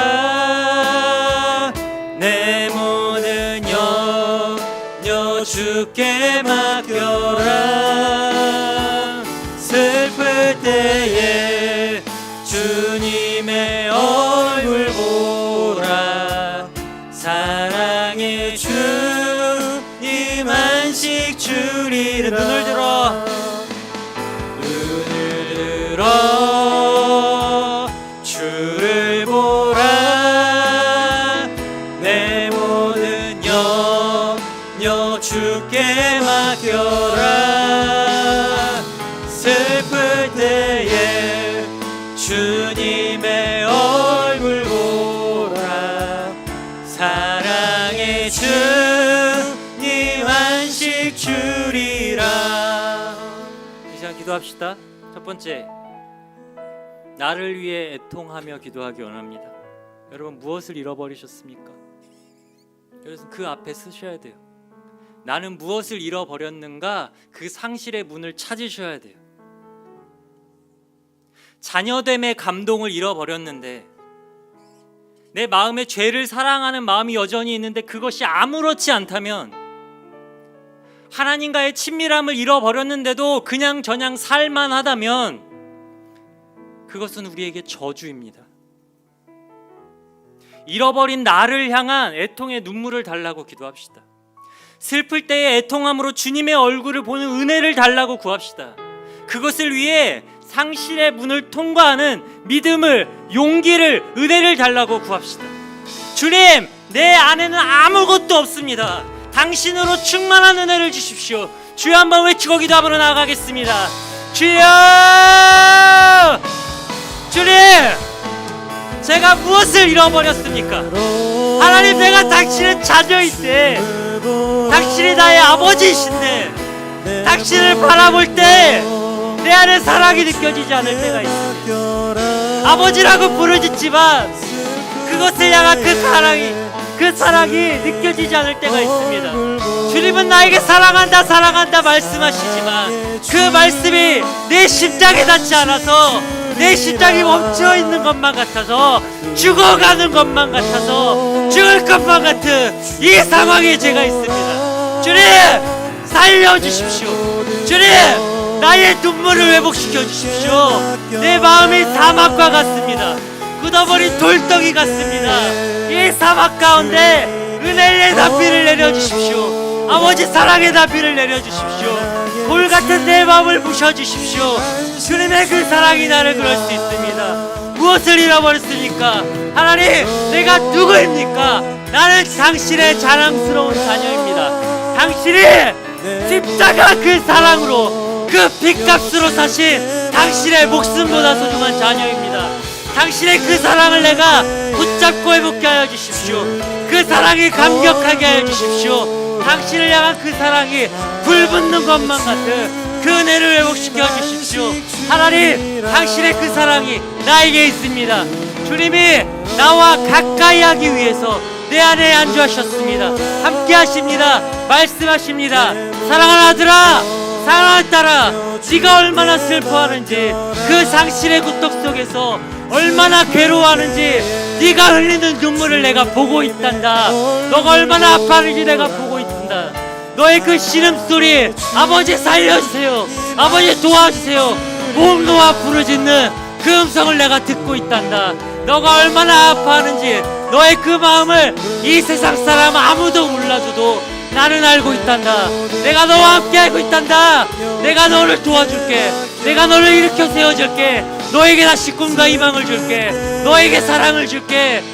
내 모든 염려 주께 맡겨라. 슬플 때에 주님의 얼굴 보라. 사랑의 주님 안식 주리라. 눈을 들어 주를 보라. 내 모든 염려 주께 맡겨라. 슬플 때에 주님의 얼굴 보라. 기도합시다. 첫 번째, 나를 위해 애통하며 기도하기 원합니다. 여러분, 무엇을 잃어버리셨습니까? 그래서 그 앞에 쓰셔야 돼요. 나는 무엇을 잃어버렸는가? 그 상실의 문을 찾으셔야 돼요. 자녀됨의 감동을 잃어버렸는데, 내 마음에 죄를 사랑하는 마음이 여전히 있는데 그것이 아무렇지 않다면, 하나님과의 친밀함을 잃어버렸는데도 그냥 저냥 살만하다면 그것은 우리에게 저주입니다. 잃어버린 나를 향한 애통의 눈물을 달라고 기도합시다. 슬플 때의 애통함으로 주님의 얼굴을 보는 은혜를 달라고 구합시다. 그것을 위해 상실의 문을 통과하는 믿음을, 용기를, 은혜를 달라고 구합시다. 주님, 내 안에는 아무것도 없습니다. 당신으로 충만한 은혜를 주십시오. 주여, 한번 외치고 기도하러 나아가겠습니다. 주여! 주님, 제가 무엇을 잃어버렸습니까? 하나님, 내가 당신의 자녀인데, 당신이 나의 아버지이신데, 당신을 바라볼 때 내 안에 사랑이 느껴지지 않을 때가 있습니다. 아버지라고 부르짖지만 그것을 향한 그 사랑이 느껴지지 않을 때가 있습니다. 주님은 나에게 사랑한다 사랑한다 말씀하시지만 그 말씀이 내 심장에 닿지 않아서, 내 심장이 멈춰 있는 것만 같아서, 죽어가는 것만 같아서, 죽을 것만 같은 이 상황에 제가 있습니다. 주님, 살려주십시오. 주님, 나의 눈물을 회복시켜 주십시오. 내 마음이 사막과 같습니다. 굳어버린 돌덩이 같습니다. 이 사막 가운데 은혜의 단비를 내려주십시오. 아버지 사랑의 단비를 내려주십시오. 돌 같은 내 마음을 부셔주십시오. 주님의 그 사랑이 나를 그럴 수 있습니다. 무엇을 잃어버렸습니까? 하나님, 내가 누구입니까? 나는 당신의 자랑스러운 자녀입니다. 당신이 십자가 그 사랑으로, 그 핏값으로 사신 당신의 목숨보다 소중한 자녀입니다. 당신의 그 사랑을 내가 붙잡고 회복케 하여 주십시오. 그 사랑이 감격하게 하여 주십시오. 당신을 향한 그 사랑이 불붙는 것만 같은 그 은혜를 회복시켜 주십시오. 하나님, 당신의 그 사랑이 나에게 있습니다. 주님이 나와 가까이 하기 위해서 내 안에 안주하셨습니다. 함께 하십니다. 말씀하십니다. 사랑하는 아들아, 사랑하는 딸아, 네가 얼마나 슬퍼하는지, 그 상실의 고통 속에서 얼마나 괴로워하는지 네가 흘리는 눈물을 내가 보고 있단다. 너가 얼마나 아파하는지 내가 보고 있단다. 너의 그 신음소리, 아버지 살려주세요, 아버지 도와주세요, 몸 놓아 부르짖는 그 음성을 내가 듣고 있단다. 너가 얼마나 아파하는지 너의 그 마음을 이 세상 사람 아무도 몰라줘도 나는 알고 있단다. 내가 너와 함께 알고 있단다. 내가 너를 도와줄게. 내가 너를 일으켜 세워줄게. 너에게 다시 꿈과 희망을 줄게. 너에게 사랑을 줄게.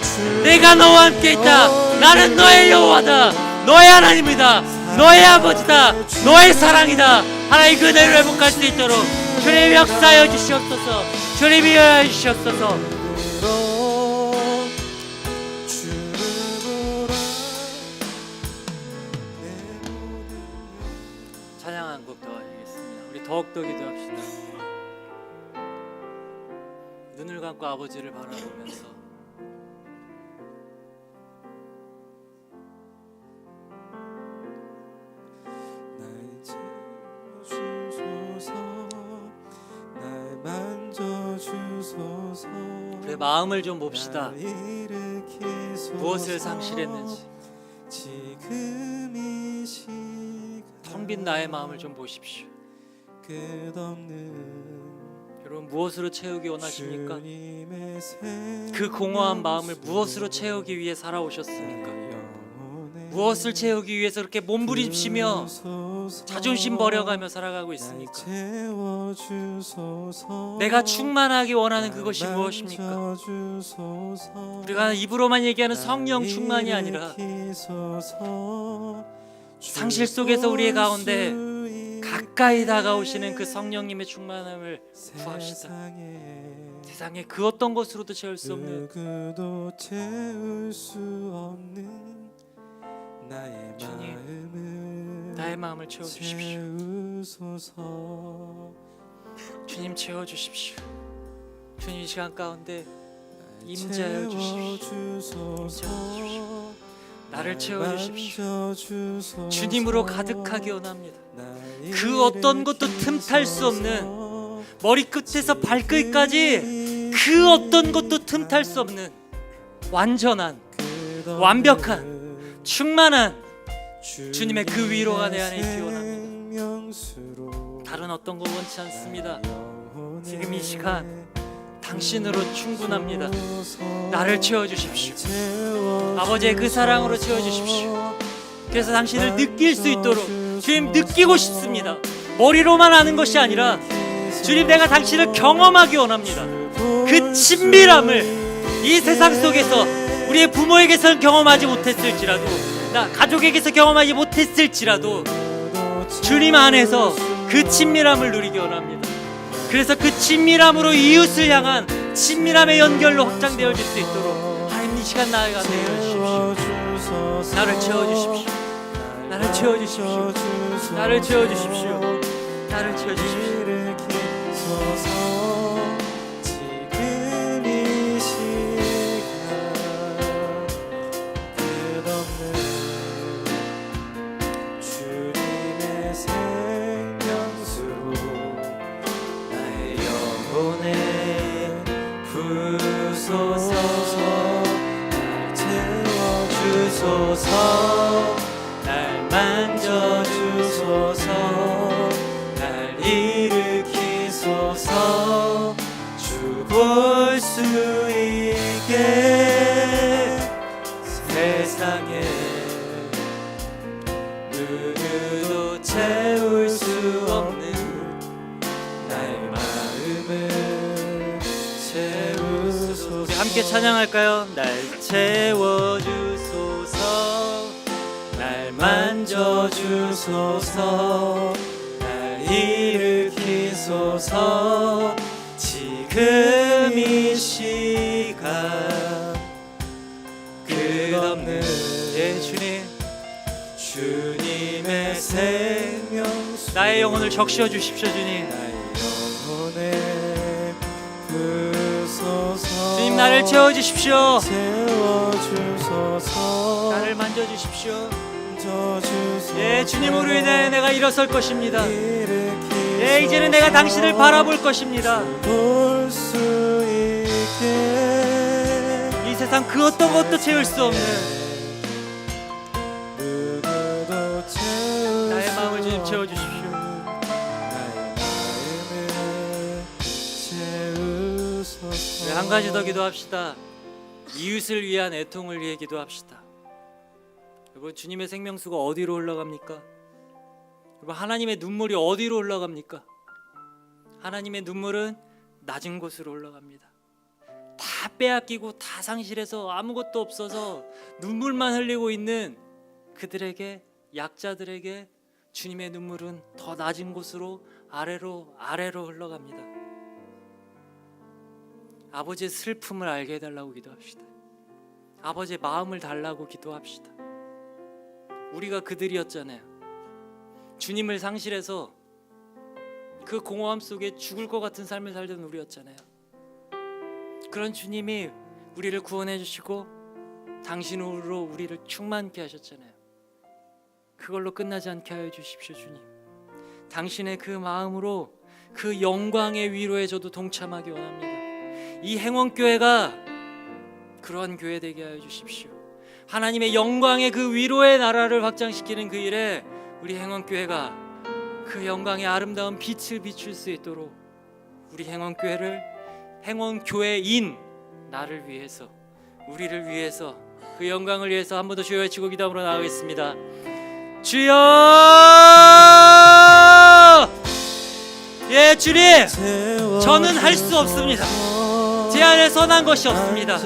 내가 너와 함께 있다. 나는 너의 여호와다. 너의 하나님이다. 너의 아버지다. 너의 사랑이다. 하나님, 그 은혜를 회복할 수 있도록 주님이 역사하여 주시옵소서. 주님이 위하여 주시옵소서. 찬양 한 곡 더 하겠습니다. 우리 더욱더 기도합시다. 눈을 감고 아버지를 바라보면서 우리의 마음을 좀 봅시다. 무엇을 상실했는지, 텅 빈 나의 마음을 좀 보십시오. 여러분, 무엇으로 채우기 원하십니까? 그 공허한 마음을 무엇으로 채우기 위해 살아오셨습니까? 무엇을 채우기 위해서 그렇게 몸부림치며 자존심 버려가며 살아가고 있습니까? 내가 충만하기 원하는 그것이 무엇입니까? 우리가 입으로만 얘기하는 성령 충만이 아니라 상실 속에서 우리의 가운데 가까이 다가오시는 그 성령님의 충만함을 구합시다. 세상에 그 어떤 것으로도 채울 수 없는 주님, '나의 나의 마음을 채워주십시오. '마음을 채워주십시오. 주님 채워주십시오. 주님 이 시간 가운데 임재하여 주십시오. 나를 채워주십시오. 주님으로 가득하게 원합니다. 그 어떤 것도 틈탈 수 없는, 머리끝에서 발끝까지 그 어떤 것도 틈탈 수 없는 완전한, 완벽한, 충만한 주님의 그 위로가 내 안에 있기 원합니다. 다른 어떤 거 원치 않습니다. 지금 이 시간 당신으로 충분합니다. 나를 채워주십시오. 아버지의 그 사랑으로 채워주십시오. 그래서 당신을 느낄 수 있도록 주님 느끼고 싶습니다. 머리로만 아는 것이 아니라 주님 내가 당신을 경험하기 원합니다. 그 친밀함을 이 세상 속에서 우리의 부모에게서는 경험하지 못했을지라도, 나 가족에게서 경험하지 못했을지라도 주님 안에서 그 친밀함을 누리기 원합니다. 그래서 그 친밀함으로 이웃을 향한 친밀함의 연결로 확장되어질 수 있도록 하나님 이 시간 나아가 되어 주십시오. 나를 채워주십시오. 나를 채워주십시오. 나를 채워주십시오. 나를 채워주십시오. 지금 이 시간 끝없는 주님의 생명수로 나의 영혼에 부소서. 날 채워주소서. 날 만져주소서. 날 일으키소서. 주 볼 수 있게 세상에 누구도 채울 수 없는 나의 마음을 채우소서. 우리 함께 찬양할까요? 날 채워주소서. 날 만져주소서. 날 일으키소서. 지금 이 시간 끝없는 주님, 주님의 생명수 나의 영혼을 적셔 주십시오. 주님 나의 영혼에 부소서. 주님 나를 채워주십시오. 채워주소서. 나를 만져주십시오. 예, 주님으로 인해 내가 일어설 것입니다. 예, 이제는 내가 당신을 바라볼 것입니다. 이 세상 그 어떤 것도 채울 수 없는 나의 마음을 주님 채워주십시오. 네, 한 가지 더 기도합시다. 이웃을 위한 애통을 위해 기도합시다. 여러분, 주님의 생명수가 어디로 흘러갑니까? 여러분, 하나님의 눈물이 어디로 흘러갑니까? 하나님의 눈물은 낮은 곳으로 흘러갑니다. 다 빼앗기고 다 상실해서 아무것도 없어서 눈물만 흘리고 있는 그들에게, 약자들에게 주님의 눈물은 더 낮은 곳으로 아래로 흘러갑니다. 아버지의 슬픔을 알게 해달라고 기도합시다. 아버지의 마음을 달라고 기도합시다. 우리가 그들이었잖아요. 주님을 상실해서 그 공허함 속에 죽을 것 같은 삶을 살던 우리였잖아요. 그런 주님이 우리를 구원해 주시고 당신으로 우리를 충만케 하셨잖아요. 그걸로 끝나지 않게 하여 주십시오. 주님, 당신의 그 마음으로 그 영광의 위로에 저도 동참하기 원합니다. 이 행원교회가 그러한 교회 되게 하여 주십시오. 하나님의 영광의 그 위로의 나라를 확장시키는 그 일에 우리 행원교회가 그 영광의 아름다운 빛을 비출 수 있도록 우리 행원교회를, 행원교회인 나를 위해서, 우리를 위해서, 그 영광을 위해서 한 번 더 주여 외치고 기도함으로 나가겠습니다. 주여! 예, 주님, 저는 할 수 없습니다. 제 안에 선한 것이 없습니다.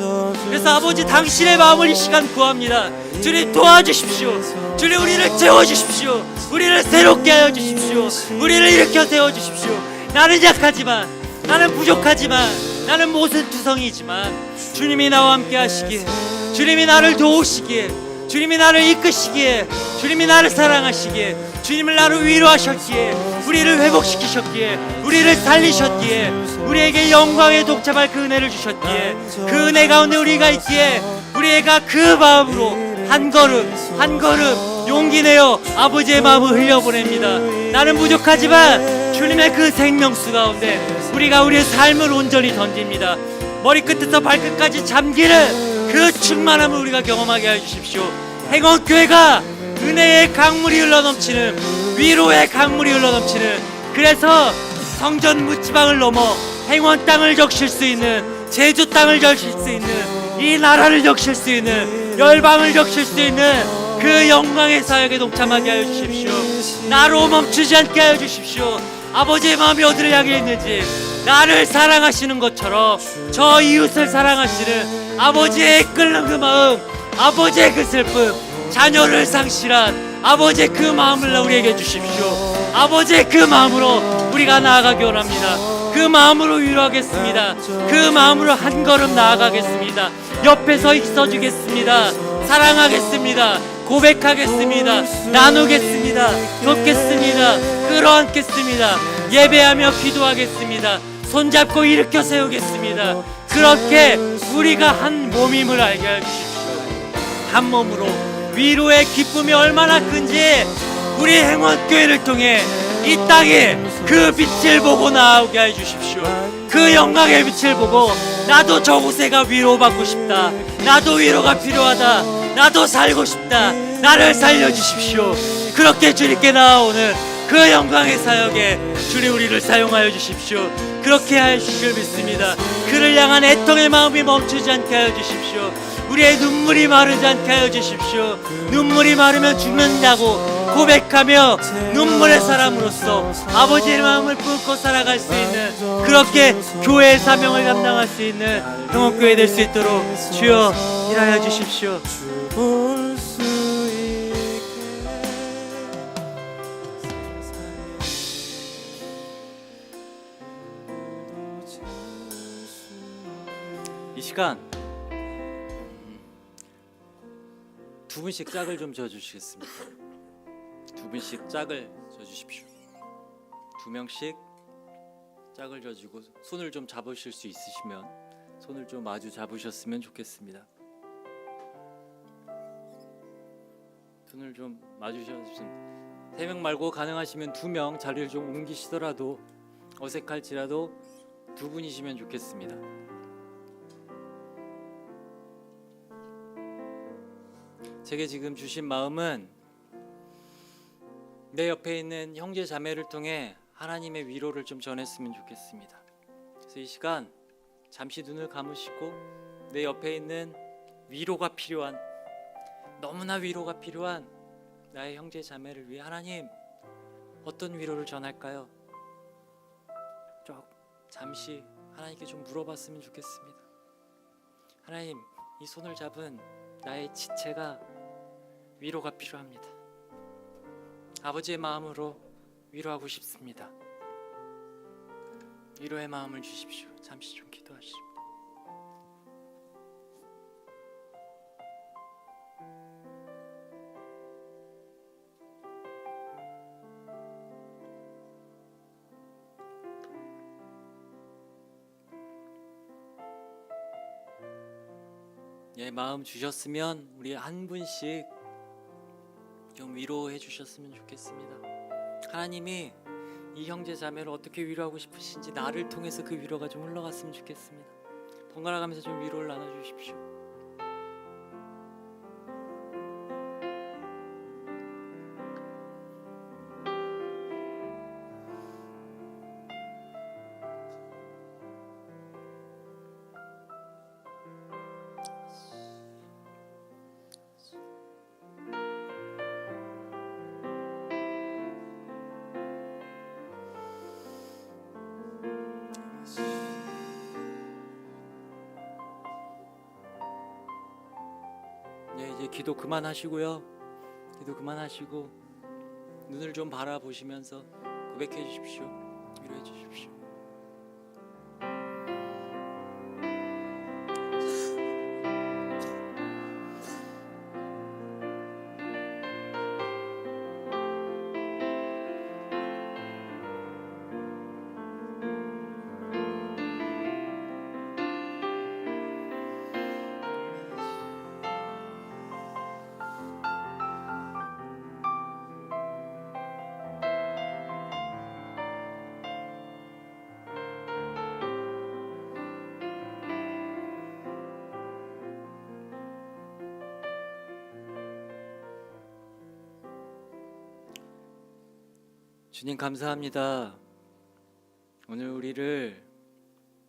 그래서 아버지, 당신의 마음을 이 시간 구합니다. 주님, 도와주십시오. 주님, 우리를 채워주십시오. 우리를 새롭게 하여 주십시오. 우리를 일으켜 세워주십시오. 나는 약하지만, 나는 부족하지만, 나는 모순투성이지만 주님이 나와 함께 하시기에, 주님이 나를 도우시기에, 주님이 나를 이끄시기에, 주님이 나를 사랑하시기에, 주님을 나를 위로하셨기에, 우리를 회복시키셨기에, 우리를 살리셨기에, 우리에게 영광의 독차발 그 은혜를 주셨기에, 그 은혜 가운데 우리가 있기에 우리가 그 마음으로 한 걸음 한 걸음 용기 내어 아버지의 마음을 흘려보냅니다. 나는 부족하지만 주님의 그 생명수 가운데 우리가 우리의 삶을 온전히 던집니다. 머리끝부터 발끝까지 잠기는 그 충만함을 우리가 경험하게 해주십시오. 행원교회가 은혜의 강물이 흘러넘치는, 위로의 강물이 흘러넘치는, 그래서 성전 묻지방을 넘어 행원 땅을 적실 수 있는, 제주 땅을 적실 수 있는, 이 나라를 적실 수 있는, 열방을 적실 수 있는 그 영광의 사역에 동참하게 하여 주십시오. 나로 멈추지 않게 하여 주십시오. 아버지의 마음이 어디를 향해 있는지, 나를 사랑하시는 것처럼 저 이웃을 사랑하시는 아버지의 끓는 그 마음, 아버지의 그 슬픔, 자녀를 상실한 아버지의 그 마음을 우리에게 주십시오. 아버지의 그 마음으로 우리가 나아가기 원합니다. 그 마음으로 위로하겠습니다. 그 마음으로 한 걸음 나아가겠습니다. 옆에서 있어주겠습니다. 사랑하겠습니다. 고백하겠습니다. 나누겠습니다. 돕겠습니다. 끌어안겠습니다. 예배하며 기도하겠습니다. 손잡고 일으켜 세우겠습니다. 그렇게 우리가 한 몸임을 알게 해주십시오. 한 몸으로 위로의 기쁨이 얼마나 큰지 우리 행원교회를 통해 이 땅에 그 빛을 보고 나오게 해주십시오. 그 영광의 빛을 보고 나도 저곳에가 위로받고 싶다, 나도 위로가 필요하다, 나도 살고 싶다, 나를 살려주십시오. 그렇게 주님께 나아오는 그 영광의 사역에 주님 우리를 사용하여 주십시오. 그렇게 하여 주실 믿습니다. 그를 향한 애통의 마음이 멈추지 않게 하여 주십시오. 우리의 눈물이 마르지 않게 하여 주십시오. 눈물이 마르면 죽는다고 고백하며 눈물의 사람으로서 아버지의 마음을 품고 살아갈 수 있는, 그렇게 교회의 사명을 감당할 수 있는 행원교회 될 수 있도록 주여 일하여 주십시오. 이 시간 두 분씩 짝을 좀 져주시겠습니까? 두 분씩 짝을 져주십시오. 두 명씩 짝을 져주고 손을 좀 잡으실 수 있으시면 손을 좀 마주 잡으셨으면 좋겠습니다. 손을 좀 마주 잡으시면, 세 명 말고 가능하시면 두 명 자리를 좀 옮기시더라도 어색할지라도 두 분이시면 좋겠습니다. 제게 지금 주신 마음은 내 옆에 있는 형제 자매를 통해 하나님의 위로를 좀 전했으면 좋겠습니다. 그래서 이 시간 잠시 눈을 감으시고 내 옆에 있는 위로가 필요한, 너무나 위로가 필요한 나의 형제 자매를 위해 하나님 어떤 위로를 전할까요? 잠시 하나님께 좀 물어봤으면 좋겠습니다. 하나님, 이 손을 잡은 나의 지체가 위로가 필요합니다. 아버지의 마음으로 위로하고 싶습니다. 위로의 마음을 주십시오. 잠시 좀 기도하십시오. 예, 마음 주셨으면 우리 한 분씩 좀 위로해 주셨으면 좋겠습니다. 하나님이 이 형제 자매를 어떻게 위로하고 싶으신지 나를 통해서 그 위로가 좀 흘러갔으면 좋겠습니다. 번갈아 가면서 좀 위로를 나눠주십시오. 네, 이제 기도 그만하시고요. 기도 그만하시고 눈을 좀 바라보시면서 고백해 주십시오. 위로해 주십시오. 주님 감사합니다. 오늘 우리를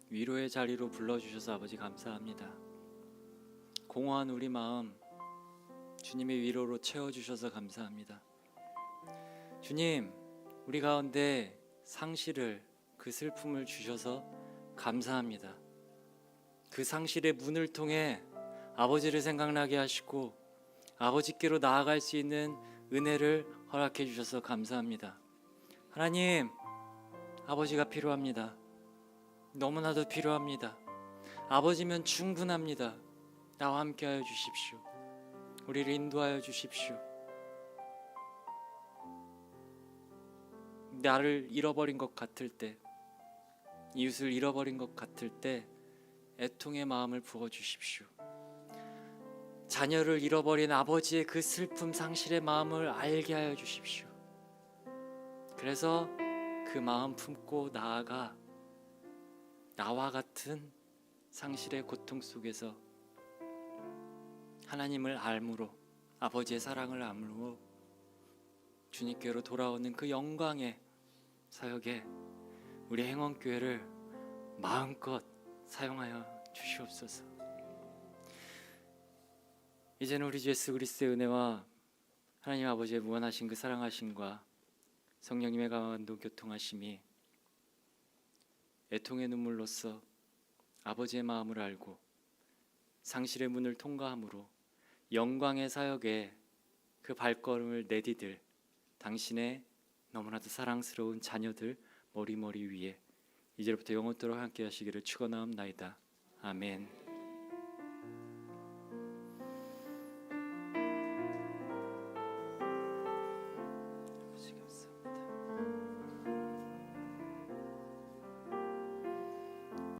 위로의 자리로 불러주셔서 아버지 감사합니다. 공허한 우리 마음 주님의 위로로 채워주셔서 감사합니다. 주님, 우리 가운데 상실을, 그 슬픔을 주셔서 감사합니다. 그 상실의 문을 통해 아버지를 생각나게 하시고 아버지께로 나아갈 수 있는 은혜를 허락해 주셔서 감사합니다. 하나님, 아버지가 필요합니다. 너무나도 필요합니다. 아버지면 충분합니다. 나와 함께하여 주십시오. 우리를 인도하여 주십시오. 나를 잃어버린 것 같을 때, 이웃을 잃어버린 것 같을 때 애통의 마음을 부어주십시오. 자녀를 잃어버린 아버지의 그 슬픔, 상실의 마음을 알게 하여 주십시오. 그래서 그 마음 품고 나아가 나와 같은 상실의 고통 속에서 하나님을 알므로, 아버지의 사랑을 알므로 주님께로 돌아오는 그 영광의 사역에 우리 행원교회를 마음껏 사용하여 주시옵소서. 이제는 우리 주 예수 그리스도의 은혜와 하나님 아버지의 무한하신 그 사랑하심과 성령님의 강한도 교통하심이 애통의 눈물로써 아버지의 마음을 알고 상실의 문을 통과함으로 영광의 사역에 그 발걸음을 내디딜 당신의 너무나도 사랑스러운 자녀들 머리 위에 이제부터 영원토록 함께 하시기를 축원하옵나이다. 아멘.